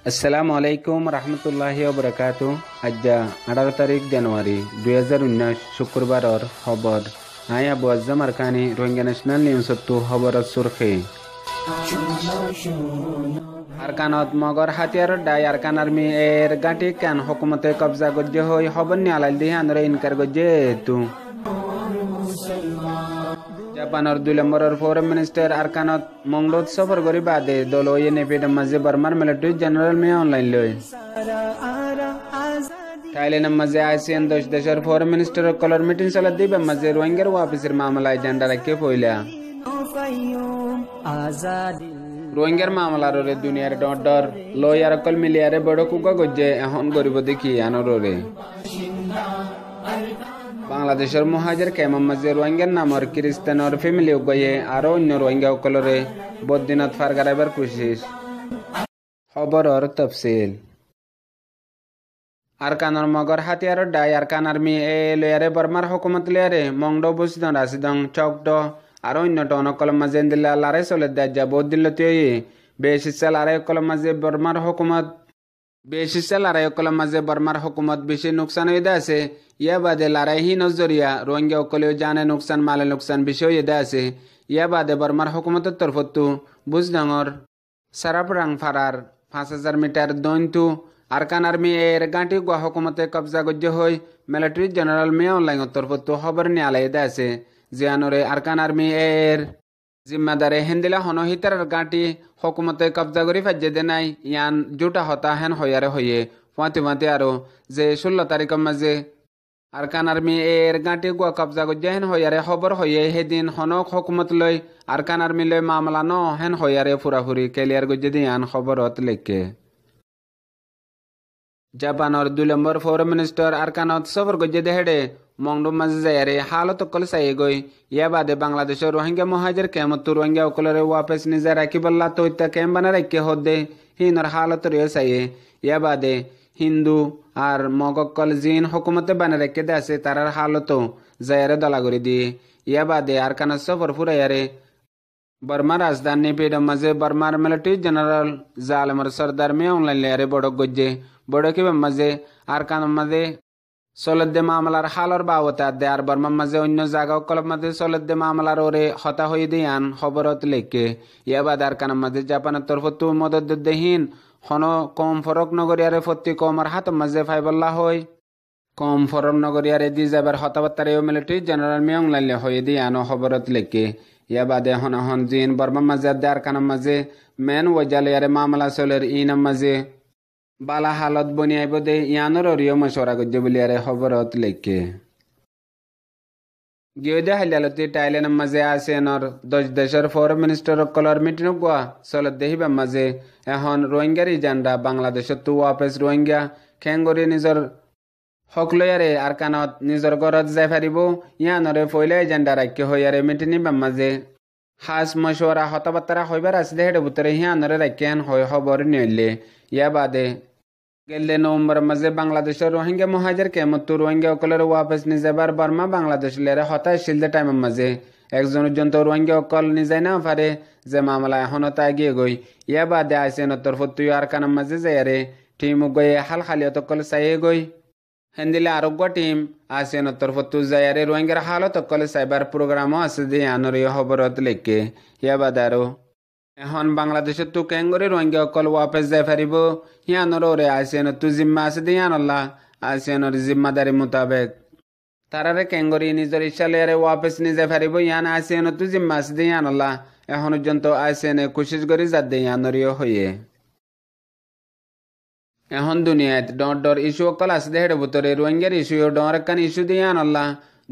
আসসালামু আলাইকুম রহমতুল্লাহি ওবরাকাতু। আজ্জা 18 তারিখ জানুয়ারি 2019 শুক্রবারর খবর আই আবু আজম আরকানি রোহিঙ্গা ন্যাশনাল নিউজতো খবর সুরখে আরকানত মগর হাতিয়ার ডাই আরকান আর্মি এর গাঁটি কান হুকুমতে কবজা গজ্জে হই খবর নি আলাল দিহে আনরে ইনকার গজ্জে তু জাপানের 2 নম্বরের ফরেন মিনিস্টার আরকানত মংডত সফর করি বাদে দল ওয়ে নেপিড মাঝে বার্মার মিলিটারি জেনারেল মে অনলাইন লয় থাইল্যান্ড মাঝে আসিয়ান 10 দেশের ফরেন মিনিস্টার কলর মিটিং চলা দিবে মাঝে রোহিঙ্গার ওয়াফিসের মামলায় এজেন্ডা রাখে পইলা রোহিঙ্গার মামলার রে দুনিয়ার ডর লয় আর কল মিলিয়ারে বড় কুকা গজ্জে এখন গরিব দেখি আনরে বাংলাদেশের মহাজের কেমন মাঝে রোহিঙ্গার নামর খ্রিস্টানর ফ্যামিলি গয়ে আরো অন্য রোহিঙ্গা সকলরে বদিনত ফারগারাইবার কোশিশ খবরর তফসিল আরকানর মগর হাতিয়ার ডাই আরকান আর্মি এ লয়ারে বর্মার হুকুমত লয়ারে মংড বুসিদন রাসিদং চকড আর অন্য টনকল মাঝে দিল্লা লারে চলে দেয় যা বহুত দিল্ল তুই বেশি সাল আড়াই কলম মাঝে বর্মার হুকুমত বর্মার হুকুমত বেশি নুকসান হয়ে আছে। ইয়া বাদে লড়াই নজরিয়া রোহিঙ্গা অকলেও জানে নুকসান মালে নুকসান বিষয় হয়ে আছে। ইয়া বাদে বর্মার হুকুমতের তরফতো বুজডাঙর সারাপরাং ফারার 5000 মিটার দৈন্তু আরকান আর্মি এর গাঁটি গুয়া হুকুমতে কবজা গজ্য হই মিলিটারি জেনারেল মে অনলাইন তরফতো খবর নিয়ে আলাইদা আছে যে আনরে আরকান আর্মি এর জিম্মাদারে হেন্দিলা হনহিতার গাঁটি হুকুমতে কবজা করি ফাজ্যে দে নাই ইয়ান জুটা হতা হেন হইয়ারে হইয়ে ফাঁতি আরো যে 16 তারিখের মাঝে আরকান আর্মি এর গাঁটি গুয়া কবজা গজ্জা হেন হইয়ারে খবর হইয়ে সেদিন হনক হুকুমত লই আরকান আর্মি লই মামলা ন হেন হইয়ারে ফুরাফুরি ক্লিয়ার গজ্জে দিয়ান খবরত লেখে জাপানের 2 নম্বর ফরেন মিনিস্টার আরকানত সফর গজ্জে দেহেডে মংডুম মাঝে যায়ারে হালত কল চাই গই ইয়া বাদে বাংলাদেশের রোহিঙ্গা মহাজের কেমত রোহিঙ্গা অকলরে ওয়াপেস নিজে রাখিবল্লা তৈতা কেম বানা রাখে হদে হিনর হালত রে চাইয়ে ইয়া বাদে হিন্দু আর মগকল জিন হুকুমতে বানা রেখে দে আছে তারার হালত যায়ারে দলাগরি দিয়ে ইয়া বাদে আরকানত সফর ফুরাইয়ারে বর্মা রাজধানী পেডম মাঝে বর্মার মিলিটারি জেনারেল জালমর সর্দার মে অনলাইন লেয়ারে বড়ক গজ্জে বড়কি মাঝে আরকান মাঝে সলদ্দে মামলার হালর বাবতা দে আর বর্মার মাঝে অন্য জায়গা কলব মাঝে সলদ্দে মামলার ওরে হতা হয়ে দিয়ান খবরত লেখে ইয়াবাদ আরকান মাঝে জাপানের তরফতো মদত দেহীন হন কম ফরক নগরিয়ারে ফত্তি কমর হাত মাঝে ফাইবল্লা হয় কম ফরক নগরিয়ারে দি যাবার হতাবাত্তারে মিলিটারি জেনারেল মে অনলাইন হয়ে দিয়ান খবরত লেখে ইয়া বাদে হন জিন বর্মা মাঝে দে আরকান মাঝে মেন ওয়াজালিয়ারে মামলা চলের ইনাম মাঝে বালা হালত বনিয়াইব দে ইয়ানোর অরিয় মশরা গজ্জে বলিয়ারে খবরত লেখে গিয়ে হাইলালতি থাইল্যান্ড মাঝে আসিয়ানর 10 দেশের ফরেন মিনিস্টার কলর মিটিং গুয়া চলত দেহিবা মাঝে এখন রোহিঙ্গার ইজান্ডা বাংলাদেশত ওয়াপেস রোহিঙ্গা খেঙ্গরি নিজর হক লয়ারে আরকানত নিজর ঘরত যাই ফারিব ইয়ানরে ফইলা এজেন্ডা রাখে হইয়ারে মিটিং বা মাঝে হাস মশওয়ারা হতাবাত্তারা হইবার আছে দেহেডে ভিতরে ইয়ানরে রাখেন হয় খবর নিলে ইয়া বাদে গেলে নভেম্বর মাঝে বাংলাদেশের রোহিঙ্গা মহাজের কেমত রোহিঙ্গা অকলের ওয়াপেস নিজাবার বর্মা বাংলাদেশ লেরে হতাশ শিলদে টাইমের মাঝে একজন জন্ত রোহিঙ্গা অকল নিজাই না পারে যে মামলা এখনো তা গিয়ে গই ইয়া বাদে আইসে নতর ফতুই আর কানার মাঝে যাইয়ারে টিম গয়ে হাল খালিয়ত অকল চাইয়ে গই হেন্দিলে আরোগ্য টিম আইসে নতর ফতু যাইয়ারে রোহিঙ্গার হালত অকলে সাইবার প্রোগ্রামও আছে যে আনরে খবরত লেখে ইয়া বাদে আরো এখন বাংলাদেশের তো কেঙ্গরে রোহিঙ্গা অকল ওয়াপেস যাই ফারিব ইয়ানোর ওরে আসিয়ান তু জিম্মা আছে দিয়ান আল্লাহ আসিয়ানোর জিম্মাদারি মোতাবেক তারারে কেঙ্গরি নিজের ইচ্ছালে ওয়াপেস নিজে ফারিব ইয়ান আসিয়ান তু জিম্মা আছে দিয়ান আল্লাহ এখন পর্যন্ত আসিয়ানে কোশিশ করি যাত দে ইয়ানোরিও হইয়ে এখন দুনিয়াত ডর ইস্যু অকল আছে দেহের ভিতরে রোহিঙ্গার ইস্যু ডর একখান ইস্যু দিয়ান আল্লাহ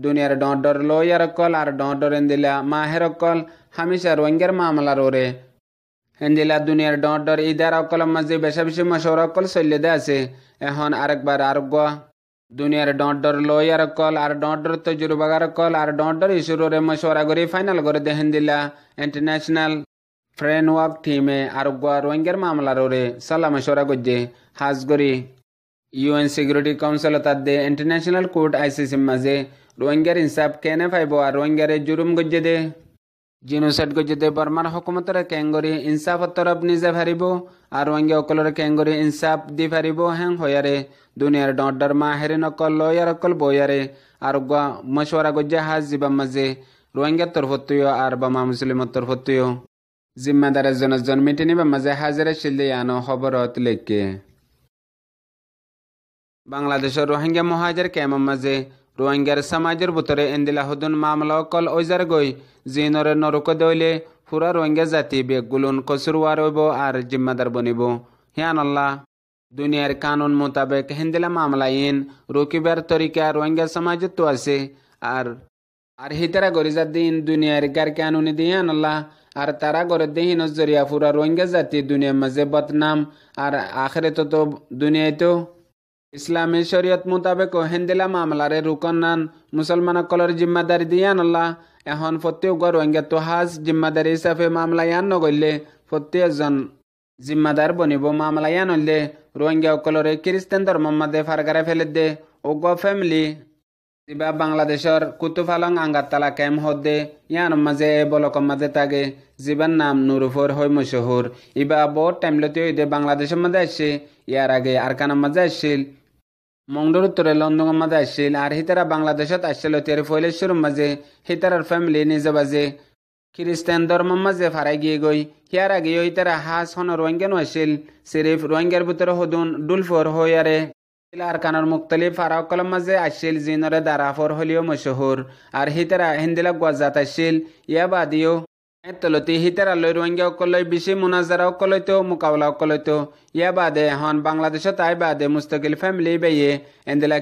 দুনিয়ার ডর লইয়ার অকল আর ডর এন্দিলা মাহের অকল হামেশা রোহিঙ্গার মামলার ওরে হেন্দিলা দুনিয়ার ডর ইদার অকলের মাঝে বেশা বেশি মশওয়ারা অকল চলে দে আছে এখন আরেকবার আরোগ্য দুনিয়ার ডর লইয়ার অকল আর ডর তজুরবাগার অকল আর ডর ইস্যুরে মশওয়ারা করে ফাইনাল করে দে হেন্দিলা ইন্টারন্যাশনাল ফ্রেমওয়ার্ক টিমে আরোগ্য রোহিঙ্গার মামলার ওরে সালা মশওয়ারা করছে হাজগরি ইউএন সিকিউরিটি কাউন্সিল তার দে ইন্টারন্যাশনাল কোর্ট আইসিসির মাঝে রোহিঙ্গার ইনসাফ কেনে পাইব আর রোহিঙ্গারে জুরুম গজ্জে দে জিনোসাইড গজিতে বর্মার হকুমতরে কেঙ্গরি ইনসাফর তরফ নিজে ভারিব আর রোহিঙ্গা অকলরে কেঙ্গরি ইনসাফ দি ভারিব হেং হয়ারে দুনিয়ার ডর মা হেরি নকল লয়ার অকল বয়ারে আর মশওয়ারা গজ্জা হাজ জিবা মাঝে রোহিঙ্গা তরফত্তুয় আর বামা মুসলিমর তরফত্তুয় জিম্মাদার জন মিটিনি বা মাঝে হাজারে শিলদে আনো খবরত লেখকে বাংলাদেশের রোহিঙ্গা মহাজের কেমন মাঝে রোহিঙ্গার সমাজের ভিতরে এন্দিলাহুদ্দিন মামলা অকল ওইজার গই জিনরে নরক দইলে পুরা রোহিঙ্গা জাতি বেগুলুন কসুরওয়ার হইব আর জিম্মাদার বনিব হিয়ান আল্লাহ দুনিয়ার কানুন মোতাবেক হেন্দিলা মামলা ইন রুকিবার তরিকা রোহিঙ্গা সমাজত তো আছে আর আর হিতারা গরিজার দিন দুনিয়ার গার কানুনি দিয়ান আল্লাহ আর তারা গরে দেহিন জরিয়া পুরা রোহিঙ্গা জাতি দুনিয়ার মাঝে বদনাম আর আখরে তো দুনিয়ায় তো ইসলামী শরীয়ত মোতাবেক হেন্দিলা মামলারে রুকনান মুসলমান কলর জিম্মাদারি দিয়ান আল্লাহ এখন প্রত্যেক রোহিঙ্গা তো হাজ জিম্মাদারি হিসাবে মামলা ইয়ান নগরলে প্রত্যেকজন জিম্মাদার বনিব মামলা ইয়ান হইলে রোহিঙ্গা কলরে খ্রিস্টান ধর্ম মাঝে ফারগারে ফেলে দে ওগ ফ্যামিলি ইবা বাংলাদেশের কুতুফালং আঙ্গারতালা ক্যাম হদ্দে ইয়ান মাঝে বলকম মাঝে তাগে জিবার নাম নুরুফর হই মশহুর ইবা বহুত টাইমলতে হইদে বাংলাদেশের মাঝে আসছে ইয়ার আগে আরকানার মাঝে আসছিল মংডুর উত্তরে লন্ডনের মাঝে আসছিল আর হিতারা বাংলাদেশত আসছিল তের ফয়লেশ্বর মাঝে হিতারার ফ্যামিলি নিজে বাজে খ্রিস্টান ধর্ম মাঝে ফারাই গিয়ে গই হিয়ার আগে হিতারা হাস হন রোহিঙ্গানো আসছিল সিরিফ রোহিঙ্গার ভিতরে হদুন ডুলফর হইয়ারে আরকানোর মুক্তলিফ ফারাকলম মাঝে আসছিল জিনরে দারাফর হলিও মশহুর আর হিতারা হিন্দিলা গজাত আসছিল ইয়া বাদিও তলতি হিতারা লই রোহিঙ্গা অকলই বেশি মুনাজারা অকলইতো মোকাবলা অকলইতো ইয়া বাদে এখন বাংলাদেশত তাই বাদে মুস্তকিল ফ্যামিলি বেয়ে এন্দিলা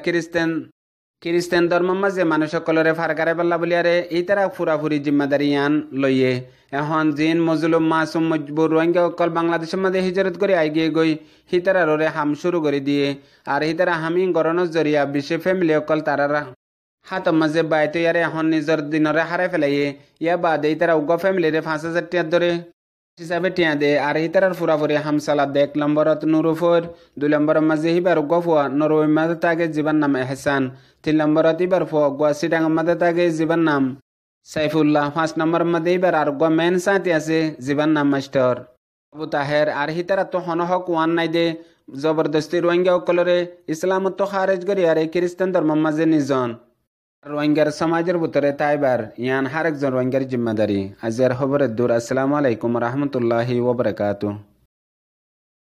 খ্রিস্টান ধর্ম মাঝে মানুষ সকলরে ফারকারে পাল্লা বলিয়ারে ইতারা ফুরাফুরি জিম্মাদারি ইয়ান লইয়ে এখন জিন মজলুম মাসুম মজবুর রোহিঙ্গা অকল বাংলাদেশের মাঝে হিজরত করে আইগিয়ে গই হিতারা ররে হাম শুরু করে দিয়ে আর হিতারা হামি গরনের জরিয়া বিশ্বে ফ্যামিলি অকল তারারা হাত মাঝে বাইতে ইয়ারে এখন নিজের দিনরে হারে ফেলাইয়ে ইয়া বাদে ইতারা উগ ফ্যামিলিরে 5,000 টিয়ার ধরে হিসাবে টিয়া দে আর হিতারার ফুরাফুরি হামসালা দে 1 নম্বরত নুরুফর 2 নম্বরের মাঝে হিবার উগ ফুয়া নরওয়ে মাঝে তাকে জীবন নাম এহসান 3 নম্বরত ইবার ফুয়া উগ সিটাঙ্গ মাঝে তাকে জীবন নাম সাইফুল্লাহ 5 নম্বর মাঝে ইবার আর উগ মেন সাথে আছে জীবন নাম মাস্টার আবু তাহের আর হিতারা তো হনহক ওয়ান নাই দে জবরদস্তি রোহিঙ্গা অকলরে ইসলামত তো খারেজ করি আর খ্রিস্টান ধর্ম মাঝে নিজন রোহিঙ্গার সমাজের ভিতরে তাইবার ইয়ান হারেকজন রোহিঙ্গার জিম্মাদারি আজের খবরের দূর। আসসালামু আলাইকুম রহমতুল্লাহি ওবরাকাতুহ।